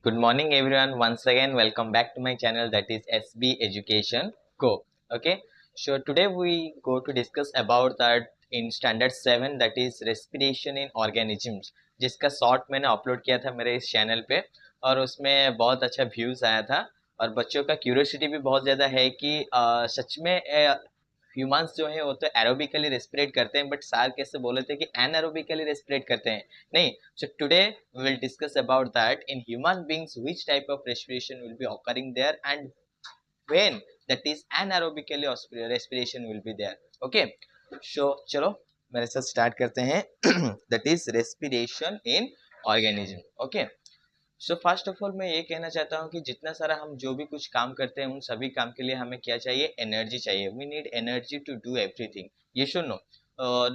Good morning, everyone. Once again, welcome back to my channel, that is SB Education Go. Okay, so today we go to discuss about that in standard 7, that is respiration in organisms, जिसका short मैंने upload किया था मेरे इस channel पे और उसमें बहुत अच्छा व्यूज आया था और बच्चों का क्यूरियोसिटी भी बहुत ज़्यादा है कि सच में ह्यूमंस जो है वो तो एरोबिकली रेस्पिरेट करते हैं, बट सर कैसे बोले थे कि एनएरोबिकली रेस्पिरेट करते हैं। नहीं, so today we will discuss about that in human beings which type of respiration will be occurring there and when that is anaerobically respiration will be there. Okay, so चलो मेरे साथ स्टार्ट करते हैं that is respiration in organism. Okay, so first of all मैं ये कहना चाहता हूँ कि जितना सारा हम जो भी कुछ काम करते हैं उन सभी काम के लिए हमें क्या चाहिए, एनर्जी चाहिए। We need energy to do everything. ये should know,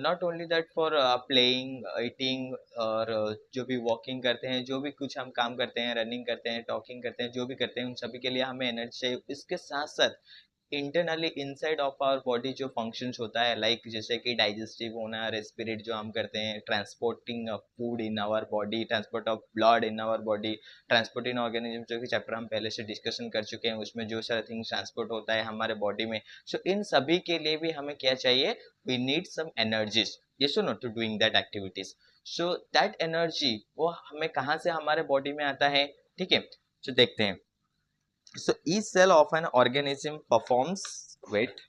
not only that for playing, eating और जो भी वॉकिंग करते हैं, जो भी कुछ हम काम करते हैं, रनिंग करते हैं, टॉकिंग करते हैं, जो भी करते हैं उन सभी के लिए हमें एनर्जी चाहिए। इसके साथ साथ internally inside of our body जो फंक्शंस होता है, लाइक जैसे कि डाइजेस्टिव होना, रेस्पिरेट जो हम करते हैं, transporting of food in our body, transport of blood in our body, transport in organism जो कि चैप्टर हम पहले से डिस्कशन कर चुके हैं, उसमें जो सारा थिंग्स ट्रांसपोर्ट होता है हमारे बॉडी में। सो इन सभी के लिए भी हमें क्या चाहिए, वी नीड सम एनर्जीज, ये so not to doing that activities. So that energy वो हमें कहाँ से हमारे बॉडी में आता है, ठीक है। सो देखते हैं। So each cell of an organism performs, wait,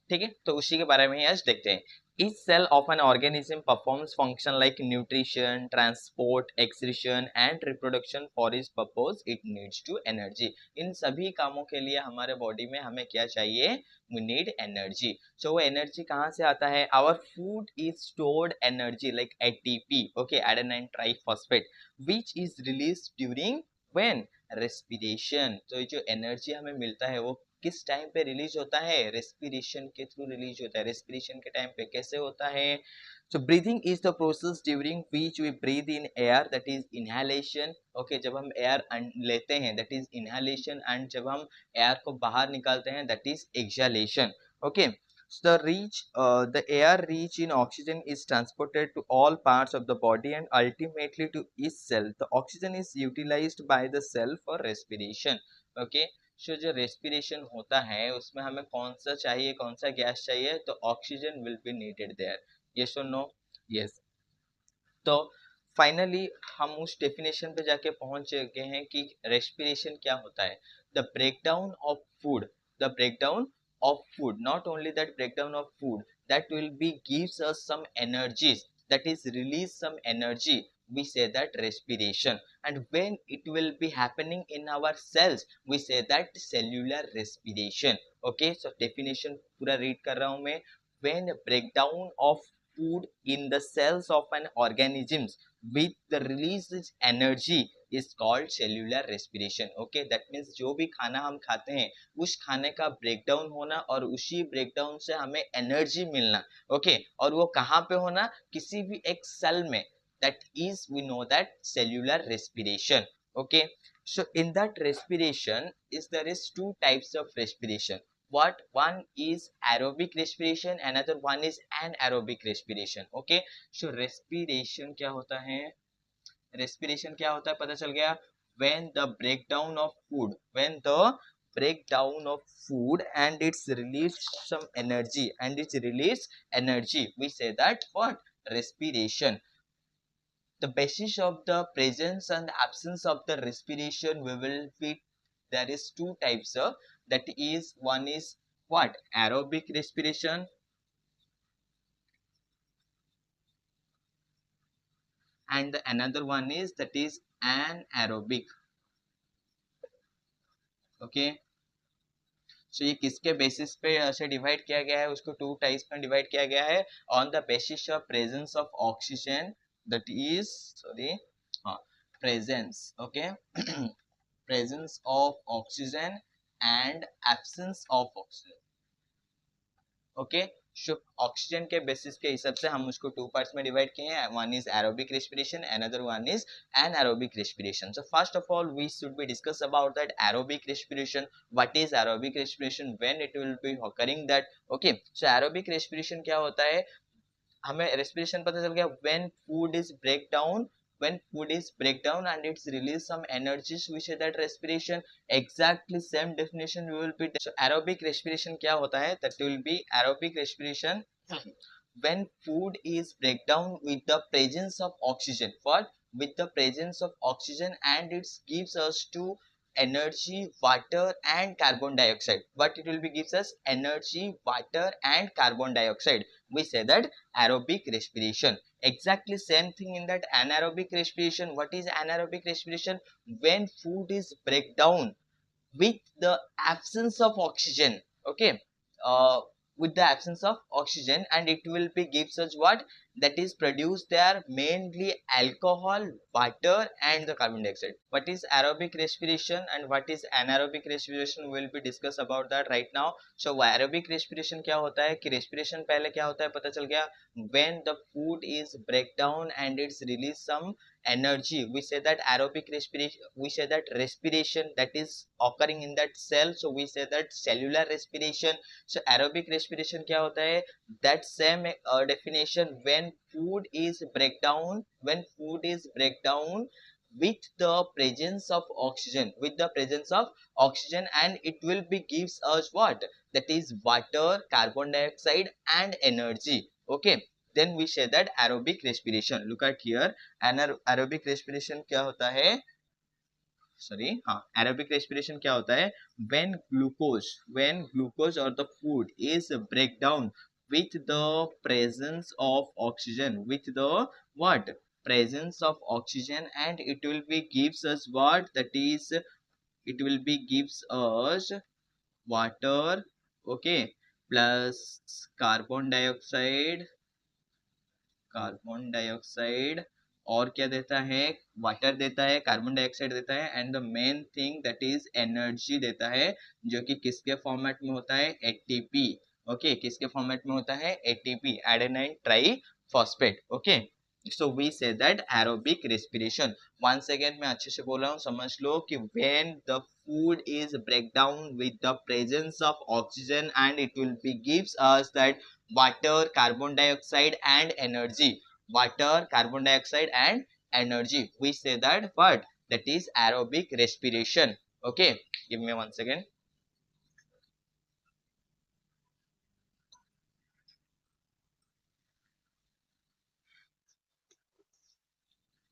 ठीक है, तो उसी के बारे में ही आज देखते हैं। Each cell of an organism performs function like nutrition, transport, excretion and reproduction. For its purpose it needs to energy. इन सभी कामों के लिए हमारे बॉडी में हमें क्या चाहिए, we need energy. So वो एनर्जी कहाँ से आता है, our food is stored energy like ATP, okay, adenine triphosphate, which is released during when respiration. तो जो एनर्जी हमें मिलता है वो किस टाइम पे रिलीज होता है, रेस्पिरेशन के थ्रू रिलीज होता है। रेस्पिरेशन के टाइम पे कैसे होता है, so breathing is the process during which we breathe in air, that is inhalation. Okay, जब हम एयर लेते हैं दैट इज इनहेलेशन एंड जब हम एयर को बाहर निकालते हैं that is exhalation. Okay, so the air rich in oxygen is transported to all parts of the body and ultimately to each cell. The oxygen is utilized by the cell for respiration. Okay, सो जो respiration होता है उसमें हमें कौन सा चाहिए, कौन सा गैस चाहिए, तो oxygen will be needed there. Yes और नो, यस। तो फाइनली हम उस डेफिनेशन पे जाके पहुंच गए हैं कि रेस्पिरेशन क्या होता है। The breakdown of food, the breakdown of food, not only that breakdown of food, that will be gives us some energies, that is release some energy, we say that respiration. And when it will be happening in our cells, we say that cellular respiration. Okay, so definition पूरा read कर रहा हूँ मैं। when breakdown of food in the cells of an organism with the released energy is called cellular respiration. Okay, that means जो भी खाना हम खाते हैं उस खाने का ब्रेकडाउन होना और उसी ब्रेकडाउन से हमें एनर्जी मिलना। ओके, और वो कहाँ पे होना, किसी भी एक सेल में, that is we know that cellular respiration. Okay, so in that respiration is there is two types of respiration. What one is aerobic respiration, another one is anaerobic respiration. Okay, so respiration क्या होता है, respiration क्या होता है पता चल गया। when the breakdown of food, when the breakdown of food and it's released some energy, and it's released energy, we say that what, respiration. The basis of the presence and absence of the respiration we will be, there is two types of, that is one is what, aerobic respiration, and the another one is that is anaerobic. Okay, सो ये किसके basis पे ऐसे divide किया गया है, उसको two types में divide किया गया है। On the basis of presence of oxygen, that is sorry, हाँ, presence, okay, presence of oxygen and absence of oxygen. Okay, so oxygen के बेसिस के हिसाब से हम उसको टू पार्ट्स में डिवाइड किए हैं। One is aerobic respiration, another one is anaerobic respiration. So first of all we should be discuss about that aerobic respiration. What is aerobic respiration, when it will be occurring that? Okay, so aerobic respiration क्या होता है, हमें respiration पता चल गया when food is break down, when food is break down and it's release some energies, we say that respiration. Exactly same definition we will be. So aerobic respiration क्या होता है, that will be aerobic respiration when food is break down with the presence of oxygen. What? With the presence of oxygen, and it gives us to energy, water and carbon dioxide. But it will be gives us energy, water and carbon dioxide. We say that aerobic respiration. Exactly same thing in that anaerobic respiration. What is anaerobic respiration? When food is break down with the absence of oxygen. Okay, uh, with the absence of oxygen, and it will be gives us what, that is produced there mainly alcohol, water and the carbon dioxide. What is aerobic respiration and what is anaerobic respiration, we will be discuss about that right now. So aerobic respiration क्या होता है कि respiration पहले क्या होता है पता चल गया, when the food is break down and it's release some energy, we say that aerobic respiration, we say that respiration that is occurring in that cell, so we say that cellular respiration. So aerobic respiration क्या होता है, that same definition, when food is break down, when food is break down with the presence of oxygen, with the presence of oxygen, and it will be gives us what, that is water, carbon dioxide and energy. Okay, then we say that aerobic respiration. Look at here, aerobic respiration क्या होता है, sorry हाँ, aerobic respiration क्या होता है, when glucose or the food is break down with the presence of oxygen, with the what, presence of oxygen, and it will be gives us what, that is it will be gives us water, okay, plus carbon dioxide, carbon dioxide और क्या देता है, water देता है, carbon dioxide देता है, and the main thing that is energy देता है, जो कि किसके फॉर्मेट में होता है, एटीपी. ओके, किसके फॉर्मेट में होता है, ATP, adenine tri phosphate. Okay, so we say that aerobic respiration. Once again मैं अच्छे से बोल रहा हूँ, समझ लो कि when the food is break down with the presence of oxygen and it will be gives us that water, carbon dioxide and energy, water, carbon dioxide and energy, we say that what, that is aerobic respiration. Okay, give me one second.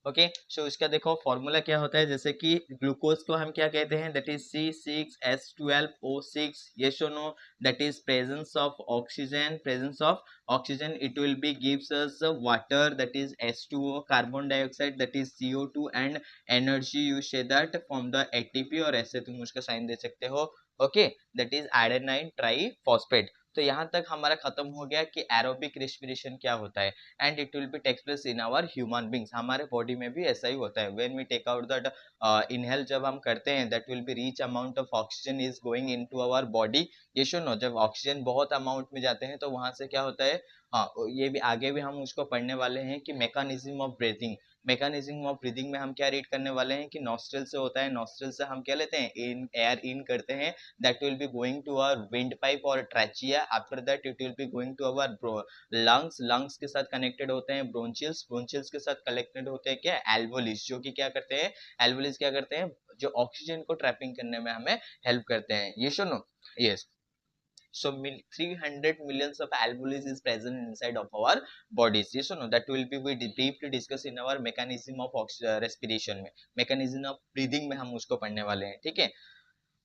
Okay, so इसका देखो formula क्या होता है, जैसे कि glucose को हम क्या कहते हैं, दैट इज C6H12O6. यस और no, that is presence of oxygen, presence of oxygen, it will be gives us water, that is H2O, carbon dioxide that is CO2 and energy you say that from the ATP, और ऐसे तुम उसका sign दे सकते हो. Okay, that is adenine tri phosphate. तो यहाँ तक हमारा खत्म हो गया कि एरोबिक रेस्पिरेशन क्या होता है, and it will be takes place in our human beings. हमारे बॉडी में भी ऐसा ही होता है. When we take out that inhale, जब हम करते हैं, that will be reach amount of oxygen is going into our body. ये सुनो, जब ऑक्सीजन बहुत अमाउंट में जाते हैं तो वहां से क्या होता है, हाँ ये भी आगे भी हम उसको पढ़ने वाले हैं कि mechanism of breathing. Mechanism of breathing में हम क्या रीड करने वाले हैं कि नॉस्ट्रल से होता है, नॉस्ट्रल से हम क्या लेते हैं, इन एयर इन करते हैं, that will be going to our windpipe or trachea. After that it will be going to our lungs, lungs के साथ connected होते हैं bronchioles, bronchioles के साथ connected होते हैं क्या, alveolus, जो कि क्या करते हैं, alveolus क्या करते हैं, जो ऑक्सीजन को ट्रैपिंग करने में हमें हेल्प करते हैं. ये सुनो, yes. So 300 millions of alveoli is present inside of our bodies. Yes or no? That will be we deeply discuss in our mechanism of respiration में, mechanism of breathing में हम उसको पढ़ने वाले हैं. ठीक है,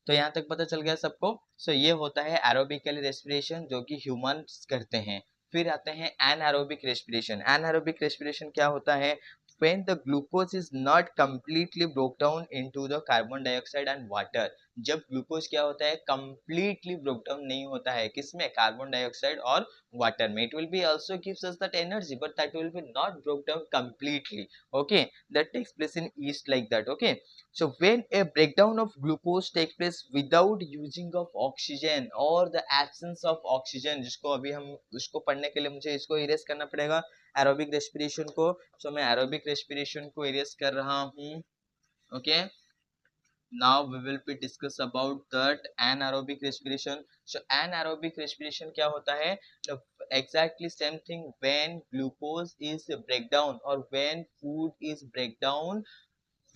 तो यहाँ तक पता चल गया सबको. सो ये होता है एरोबिकल रेस्पिरेशन, जो कि ह्यूमंस करते हैं. फिर आते हैं एनारोबिक रेस्पिरेशन. एनारोबिक रेस्पिरेशन क्या होता है, when the glucose is not completely broke down into the carbon dioxide and water. जब ग्लूकोज क्या होता है, completely broke down नहीं होता है, किसमें, कार्बन डाइऑक्साइड और वाटर में. it will be also gives us that energy, but that will be not broke down completely. Okay, that takes place in yeast like that. Okay, so when a breakdown of glucose takes place without using of oxygen or the absence of oxygen, जिसको अभी हम उसको पढ़ने के लिए मुझे इसको erase करना पड़ेगा, एरोबिक रेस्पिरेशन को. सो मैं एरोबिक रेस्पिरेशन को इरेज कर रहा हूँ. Okay, now we will be discuss about that anaerobic respiration. So anaerobic respiration क्या होता है, exactly same thing when glucose is breakdown or when food is breakdown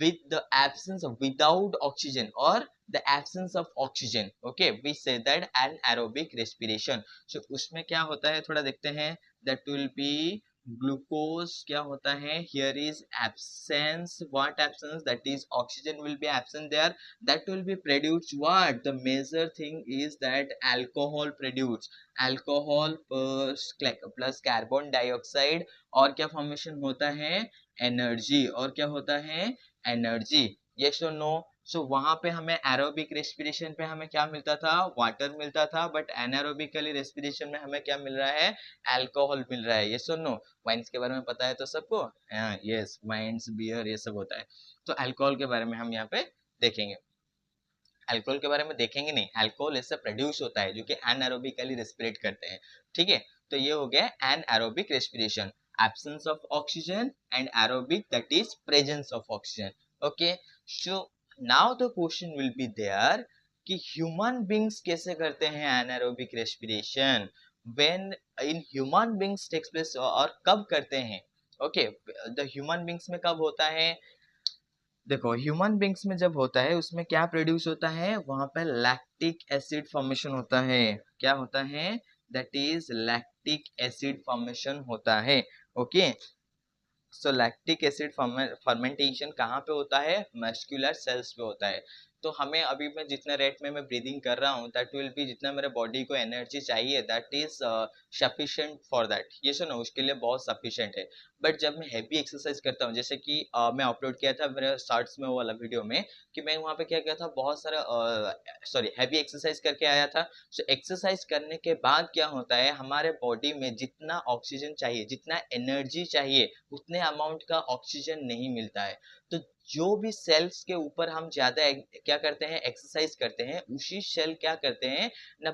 with the absence of without oxygen or the absence of oxygen. Okay, we say that anaerobic respiration. So उसमें क्या होता है थोड़ा देखते हैं. That will be glucose क्या होता है, here is absence. What absence? That is oxygen will be absent there. That will be produced what? The major thing is that alcohol produced. Alcohol plus carbon dioxide और क्या formation होता है, energy. और क्या होता है, एनर्जी. यस और no. सो वहां पे हमें एरोबिक रेस्पिरेशन पे हमें क्या मिलता था, वाटर मिलता था. बट एनारोबिकली रेस्पिरेशन में हमें क्या मिल रहा है, अल्कोहल मिल रहा है. यस और नो. वाइन्स के बारे में पता है तो सबको, हाँ यस, वाइन्स बियर ये सब होता है. तो अल्कोहल के बारे में हम यहाँ पे देखेंगे. अल्कोहल के बारे में देखेंगे नहीं, अल्कोहल इससे प्रोड्यूस होता है जो कि एनारोबिकली रेस्पिरेट करते हैं. ठीक है, तो ये हो गया anaerobic respiration. absence of oxygen and aerobic, that is presence of oxygen. Okay, so now the question will be there कि human beings कैसे करते हैं anaerobic respiration, when in human beings takes place और कब करते हैं. okay, the human beings में कब होता है, देखो ह्यूमन बींग्स में जब होता है उसमें क्या प्रोड्यूस होता है, वहां पे लैक्टिक एसिड फॉर्मेशन होता है. क्या होता है, that is lactic acid formation होता है. ओके, सो लैक्टिक एसिड फर्मेंटेशन कहाँ पे होता है, मस्कुलर सेल्स पे होता है. तो हमें अभी मैं जितना रेट में मैं ब्रीदिंग कर रहा हूँ, दैट विल बी जितना मेरे बॉडी को एनर्जी चाहिए, that is sufficient for that. ये सुनो, उसके लिए बहुत सफिशिएंट है. बट जब मैं हैवी एक्सरसाइज करता हूँ, जैसे कि मैं अपलोड किया था मेरे शॉर्ट्स में वो वाला वीडियो में, कि मैं वहाँ पे क्या किया था, बहुत सारा सॉरी हैवी एक्सरसाइज करके आया था. सो एक्सरसाइज करने के बाद क्या होता है, हमारे बॉडी में जितना ऑक्सीजन चाहिए, जितना एनर्जी चाहिए, उतने अमाउंट का ऑक्सीजन नहीं मिलता है. तो जो भी सेल्स के ऊपर हम ज्यादा क्या करते हैं, एक्सरसाइज करते हैं, उसी सेल क्या करते हैं ना,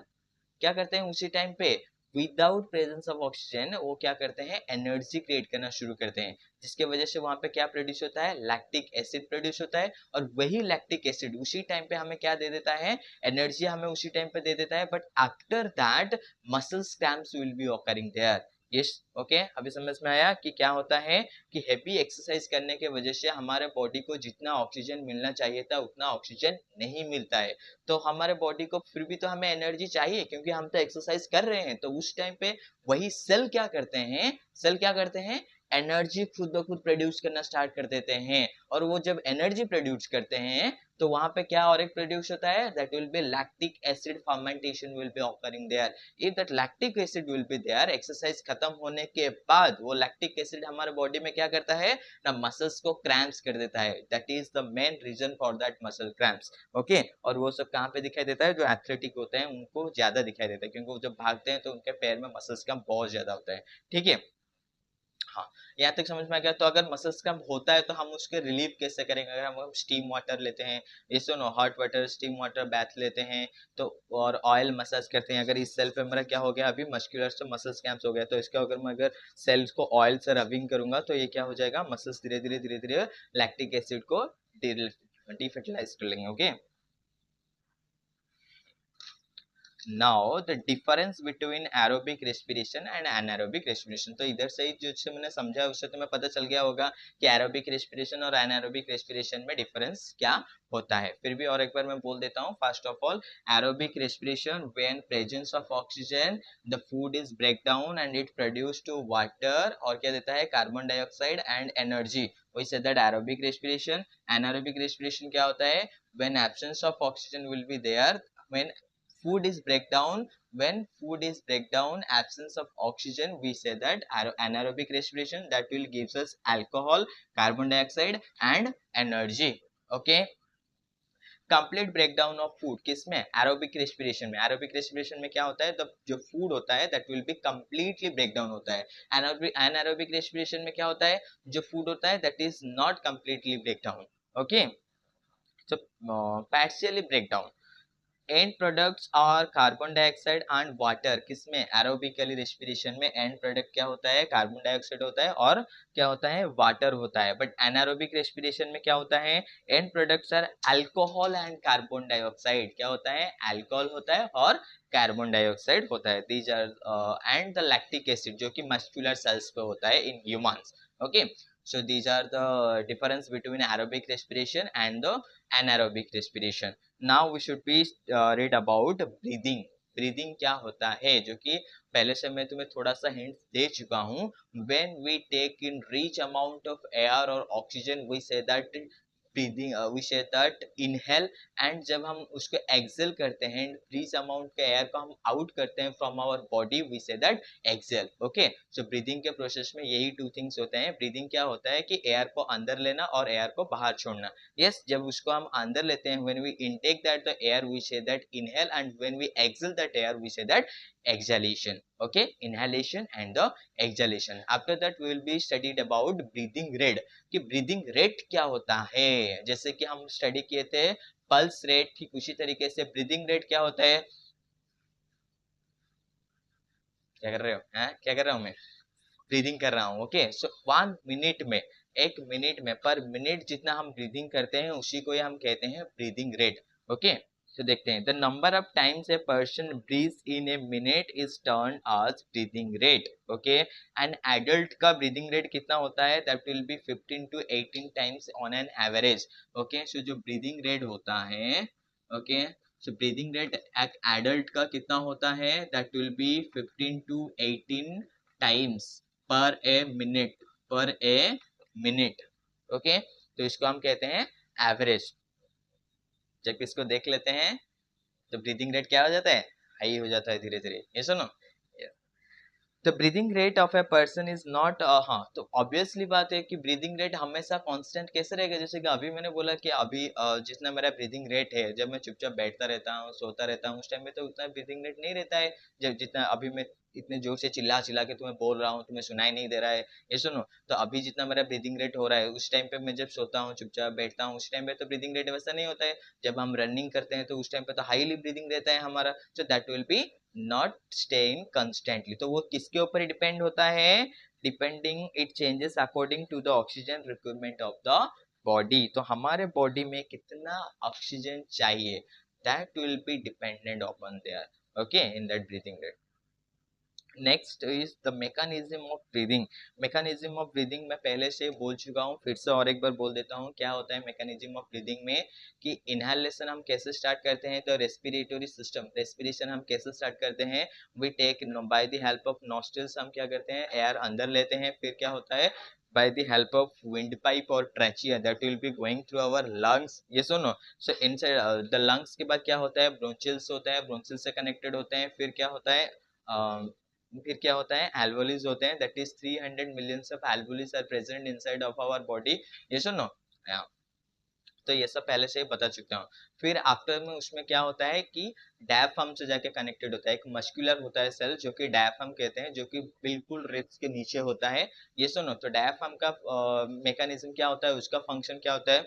क्या करते हैं उसी टाइम पे, विदाउट प्रेजेंस ऑफ ऑक्सीजन वो क्या करते हैं, एनर्जी क्रिएट करना शुरू करते हैं. जिसके वजह से वहां पे क्या प्रोड्यूस होता है, लैक्टिक एसिड प्रोड्यूस होता है. और वही लैक्टिक एसिड उसी टाइम पे हमें क्या दे देता है, एनर्जी हमें उसी टाइम पे दे देता है. But after that muscle cramps will be occurring there. Yes, okay, अभी समझ में आया कि क्या होता है, कि हेवी एक्सरसाइज करने के वजह से हमारे बॉडी को जितना ऑक्सीजन मिलना चाहिए था उतना ऑक्सीजन नहीं मिलता है. तो हमारे बॉडी को फिर भी तो हमें एनर्जी चाहिए, क्योंकि हम तो एक्सरसाइज कर रहे हैं. तो उस टाइम पे वही सेल क्या करते हैं, सेल क्या करते हैं, एनर्जी खुद ब खुद प्रोड्यूस करना स्टार्ट कर देते हैं. और वो जब एनर्जी प्रोड्यूस करते हैं तो वहां पे क्या और एक प्रोड्यूस होता है, that will be lactic acid fermentation will be occurring there. If that lactic acid will be there, exercise खत्म होने के बाद वो लैक्टिक एसिड हमारे बॉडी में क्या करता है ना, मसल्स को क्रैम्प्स कर देता है. That is the main reason for that muscle cramps. Okay, और वो सब कहाँ पे दिखाई देता है, जो एथलेटिक होते हैं उनको ज्यादा दिखाई देता है, क्योंकि वो जब भागते हैं तो उनके पैर में मसल्स क्रैम्प बहुत ज्यादा होता है. ठीक है, हाँ, यहाँ तक समझ में आ गया. तो अगर मसल्स क्रैम्प होता है तो हम उसके रिलीफ कैसे करेंगे, अगर हम स्टीम वाटर लेते हैं, ये सुनो, हॉट वाटर, स्टीम वाटर बैथ लेते हैं तो, और ऑयल मसाज करते हैं. अगर इस सेल पे मेरा क्या हो गया, अभी मस्कुलर से मसल्स क्रैम्प्स हो गया, तो इसका अगर मैं अगर सेल्स को ऑयल से रबिंग करूंगा तो ये क्या हो जाएगा, मसल्स धीरे धीरे धीरे धीरे लैक्टिक एसिड को डिफर्टिलाइज कर लेंगे. Okay, now the difference between aerobic respiration and anaerobic respiration. तो इधर से ही जो मैंने समझा उससे तुम्हें पता चल गया होगा कि aerobic respiration और anaerobic respiration में difference क्या होता है. फिर भी और एक बार मैं बोल देता हूँ. First of all, aerobic respiration when presence of oxygen the food is break down and it produce to water और क्या देता है, carbon dioxide and energy. We said that aerobic respiration. Anaerobic respiration क्या होता है, when absence of oxygen will be there, when food is breakdown, when food is breakdown, absence of oxygen, we say that anaerobic respiration, that will gives us alcohol, carbon dioxide and energy. Okay, complete breakdown of food किसमें, aerobic respiration में. Aerobic respiration में क्या होता है, तब जो food होता है that will be completely breakdown होता है. एनारोबिक रेस्पिरेशन में क्या होता है, जो फूड होता है that is not completely breakdown. Okay, so partially breakdown. End products are carbon dioxide and water, किसमें, एरोबिकली रेस्पिरेशन में एंड प्रोडक्ट क्या होता है, कार्बन डाइऑक्साइड होता है और क्या होता है, वाटर होता है। बट एनारोबिक रेस्पिरेशन में क्या होता है, end products are alcohol and carbon dioxide, क्या होता है, अल्कोहल होता है और कार्बन डाइऑक्साइड होता है। These are end the lactic acid जो कि मस्कुलर सेल्स पे होता है in humans. Okay, so these are the difference between aerobic respiration and the anaerobic respiration. Now we should be read about breathing. Breathing क्या होता है, जो कि पहले से मैं तुम्हें थोड़ा सा हिंट दे चुका हूँ। When we take in rich amount of air और oxygen we say that breathing, we say that inhale, and जब हम उसको एक्सेल करते हैं, रिच अमाउंट के एयर को हम आउट करते हैं from our body, we say that exhale. Okay, so breathing के प्रोसेस में यही टू थिंग्स होते हैं। ब्रीदिंग क्या होता है कि एयर को अंदर लेना और एयर को बाहर छोड़ना। यस, जब उसको हम अंदर लेते हैं, when we intake that the air we say that inhale, and when we exhale that air we say that exhalation. Okay, inhalation and the exhalation. After that we will be studied about breathing rate, कि breathing rate क्या होता है। जैसे कि हम study किए थे pulse rate, ठीक उसी तरीके से ब्रीदिंग रेट क्या होता है। क्या कर रहे हो, हैं क्या कर रहा हूँ मैं, ब्रीदिंग कर रहा हूँ। ओके, सो 1 मिनट में, 1 मिनट में, पर मिनट जितना हम ब्रीदिंग करते हैं उसी को हम कहते हैं ब्रीदिंग रेट। ओके, तो देखते हैं, the number of times a person breathes in a minute is termed as breathing rate. Okay, and adult का ब्रीदिंग रेट कितना होता है, that will be 15 to 18 times on an average. Okay, so जो breathing rate होता है, okay, so breathing rate एक adult का कितना होता है, that will be 15 to 18 times per a minute, पर ए मिनट। ओके, तो इसको हम कहते हैं एवरेज। जब इसको देख लेते हैं तो ब्रीदिंग रेट क्या हो जाता है, हाई हो जाता है धीरे धीरे। ये सुनो, the breathing rate of a person is not, हाँ, तो ऑब्वियसली बात है कि ब्रीदिंग रेट हमेशा कांस्टेंट कैसे रहेगा। जैसे कि अभी मैंने बोला कि अभी जितना मेरा ब्रीदिंग रेट है, जब मैं चुपचाप बैठता रहता हूँ, सोता रहता हूँ, उस टाइम में तो उतना ब्रीदिंग रेट नहीं रहता है। जब जितना अभी मैं इतने जोर से चिल्ला चिल्ला के तुम्हें बोल रहा हूँ, तुम्हें सुनाई नहीं दे रहा है। ये सुनो, तो अभी जितना मेरा ब्रीदिंग रेट हो रहा है, उस टाइम पे मैं जब सोता हूँ, चुपचाप बैठता हूँ, उस टाइम पे तो ब्रीदिंग रेट वैसा नहीं होता है। जब हम रनिंग करते हैं तो उस टाइम पे तो हाईली ब्रीदिंग रहता है हमारा, so that will be not staying constantly. तो वो किसके ऊपर डिपेंड होता है, depending, it changes according to the oxygen requirement of the body. तो हमारे बॉडी में कितना ऑक्सीजन चाहिए, that will be dependent upon there, okay, in that breathing rate. Next is the mechanism of breathing. Mechanism of breathing मैं पहले से बोल चुका हूँ, फिर से और एक बार बोल देता हूँ क्या होता है मैकेनिज्म ऑफ ब्रीदिंग में। कि इनहेलेशन हम कैसे स्टार्ट करते हैं, तो रेस्पिरेटरी सिस्टम, रेस्पिरेशन हम कैसे स्टार्ट करते हैं, we take by the help of nostrils, हम क्या करते हैं, एयर अंदर लेते हैं, फिर क्या होता है, by the help of windpipe or trachea that will be going through our lungs। ये सुनो, so inside the lungs के बाद क्या होता है, ब्रोंचिल्स होता है, ब्रोंचिल्स से कनेक्टेड होते हैं, फिर क्या होता है, फिर क्या होता है, एल्वोलीज होते हैं, that is 300 millions of alveoli are present inside of our body. ये सुनो, तो ये सब पहले से ही बता चुका हूँ। फिर आफ्टर में उसमें क्या होता है कि डायफ्राम से जाके कनेक्टेड होता है, एक मस्कुलर होता है सेल जो कि डायफ्राम कहते हैं, जो कि बिल्कुल रिब्स के नीचे होता है। ये सुनो, तो डायफ्राम का मैकेनिज्म क्या होता है, उसका फंक्शन क्या होता है,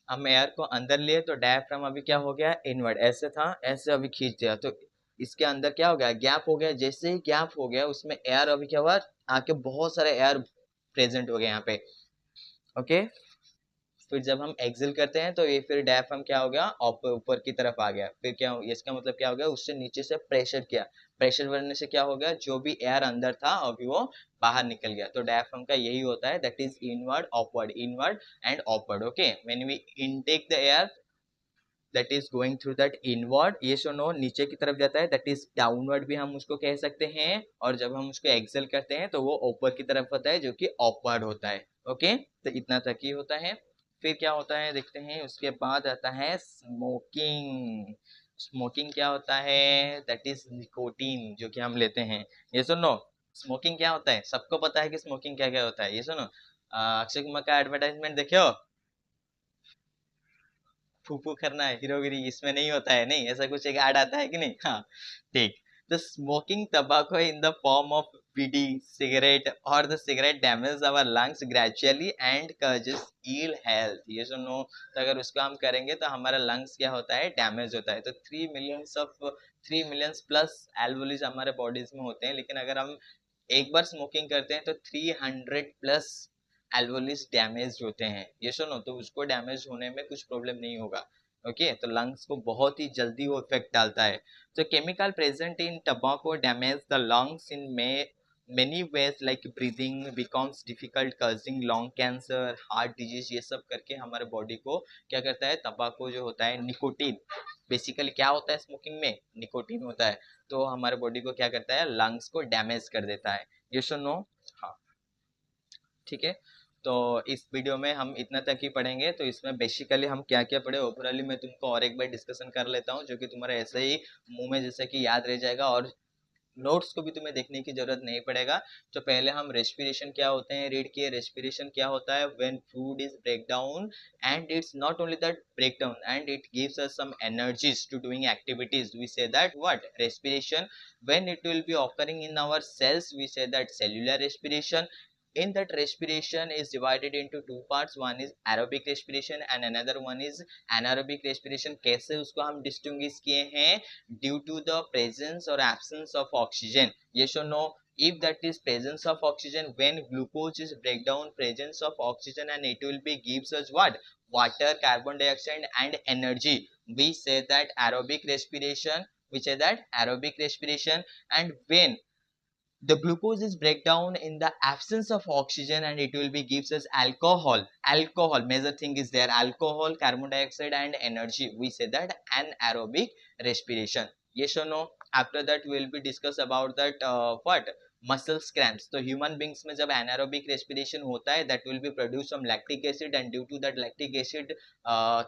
हम एयर को अंदर लिए तो डायफ्राम अभी क्या हो गया, इनवर्ड, ऐसे था, ऐसे अभी खींच दिया तो इसके अंदर क्या हो गया, गैप हो गया। जैसे ही गैप हो गया उसमें एयर अभी क्या हुआ, आके बहुत सारे एयर प्रेजेंट हो गए यहाँ पे। ओके, फिर जब हम एक्सेल करते हैं तो ये फिर डायफ्राम क्या हो गया, ऊपर की तरफ आ गया। फिर क्या हो, इसका मतलब क्या हो गया, उससे नीचे से प्रेशर किया, प्रेशर बढ़ने से क्या हो गया, जो भी एयर अंदर था अभी वो बाहर निकल गया। तो डायफ्राम का यही होता है, that is inward outward, inward and outward. Okay, when we intake the air that is going through that inward, ये सुनो, नीचे की तरफ जाता है, दैट इज डाउनवर्ड भी हम उसको कह सकते हैं। और जब हम उसको एक्सेल करते हैं तो वो ऊपर की तरफ होता है, जो कि ऑपवर्ड होता है। ओके, तो इतना तक ही होता है। फिर क्या होता है देखते हैं, उसके बाद आता है स्मोकिंग। स्मोकिंग क्या होता है, दैट इज निकोटीन जो कि हम लेते हैं। ये सुनो, स्मोकिंग क्या होता है, सबको पता है कि स्मोकिंग क्या क्या होता है। ये सुनो, अक्षय कुमार का एडवर्टाइजमेंट देखो, फूफू करना है हीरोगिरी, इसमें नहीं होता है, नहीं ऐसा कुछ एक ऐड आता है कि नहीं, हाँ, ठीक। तो smoking tobacco in the form of bidi, cigarette or the cigarette damage our lungs gradually and causes ill health. ये सुनो, तो अगर उसको हम करेंगे तो हमारा लंग्स क्या होता है, डैमेज होता है. तो 3 मिलियंस प्लस एल्वोलीज हमारे बॉडीज में होते हैं, लेकिन अगर हम एक बार स्मोकिंग करते हैं तो 300 प्लस एल्वोलीज डैमेज होते हैं. ये सुनो, तो उसको डैमेज होने में कुछ प्रॉब्लम नहीं होगा. ओके तो लंग्स को बहुत ही जल्दी वो इफेक्ट डालता है. तो chemical present in टबाको damage the lungs in many ways like breathing becomes difficult causing lung cancer, heart disease. ये सब करके हमारे बॉडी को क्या करता है, तंबाकू जो होता है, निकोटीन बेसिकली क्या होता है स्मोकिंग में, निकोटीन होता है. तो हमारे बॉडी को क्या करता है, लंग्स को डैमेज कर देता है. ये सुनो. हाँ ठीक है. तो इस वीडियो में हम इतना तक ही पढ़ेंगे. तो इसमें बेसिकली हम क्या क्या पढ़े ओवरऑली मैं तुमको और एक बार डिस्कशन कर लेता हूँ, जो कि तुम्हारा ऐसे ही मुंह में जैसे कि याद रह जाएगा, और नोट्स को भी तुम्हें देखने की जरूरत नहीं पड़ेगा. तो पहले हम रेस्पिरेशन क्या होते हैं रीड किए. रेस्पिरेशन क्या होता है, when food is break down and it's not only that break down and it gives us some energies to doing activities, we say that what, respiration. When it will be occurring in our cells, we say that cellular respiration. In that respiration is divided into two parts, one is aerobic respiration and another one is anaerobic respiration. कैसे उसको हम distinguish किए हैं, due to the presence or absence of oxygen. Yes or no? If that is presence of oxygen, when glucose is breakdown, presence of oxygen and it will be gives us what, water, carbon dioxide and energy, we say that aerobic respiration. We say that aerobic respiration. And when the glucose is break down in the absence of oxygen and it will be gives us alcohol major thing is there, alcohol, carbon dioxide and energy, we say that anaerobic respiration. Yes or no? After that we will be discuss about that what, muscles cramps. तो human beings में जब anaerobic respiration होता है, that will be produce some lactic acid and due to that lactic acid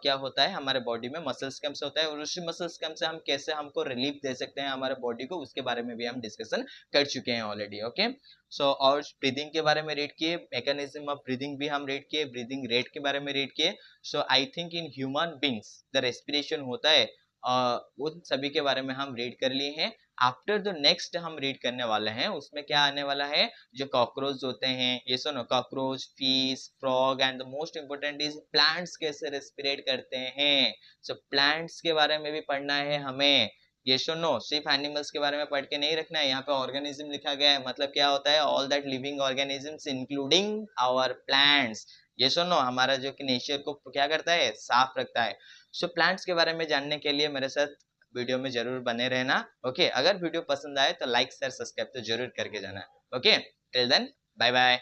क्या होता है, हमारे body में मसल्स क्रैम्प्स होता है. और उसी मसल्स क्रैम्प से हम कैसे हमको रिलीफ दे सकते हैं हमारे बॉडी को, उसके बारे में भी हम डिस्कशन कर चुके हैं ऑलरेडी. ओके सो और ब्रीदिंग के बारे में रीड किए, मैकेनिज्म ऑफ ब्रीदिंग भी हम रीड किए, ब्रीदिंग रेट के बारे में रीड किए. So I think in human beings the respiration होता है, उन सभी के बारे में हम रीड कर लिए हैं. आफ्टर द नेक्स्ट हम रीड करने वाले हैं, उसमें क्या आने वाला है, जो कॉकरोच होते हैं, ये सुनो, cockroach, fees, frog and the most important is plants कैसे रेस्पिरेट करते हैं. सो प्लांट्स के बारे में भी पढ़ना है हमें. ये सुनो, सिर्फ एनिमल्स के बारे में पढ़ के नहीं रखना है, यहाँ पे ऑर्गेनिज्म लिखा गया है, मतलब क्या होता है, all that living organisms including our plants. ये सुनो, हमारा जो कि नेचर को क्या करता है, साफ रखता है. सो प्लांट्स के बारे में जानने के लिए मेरे साथ वीडियो में जरूर बने रहना. ओके अगर वीडियो पसंद आए तो लाइक शेयर सब्सक्राइब तो जरूर करके जाना. Okay till then bye bye.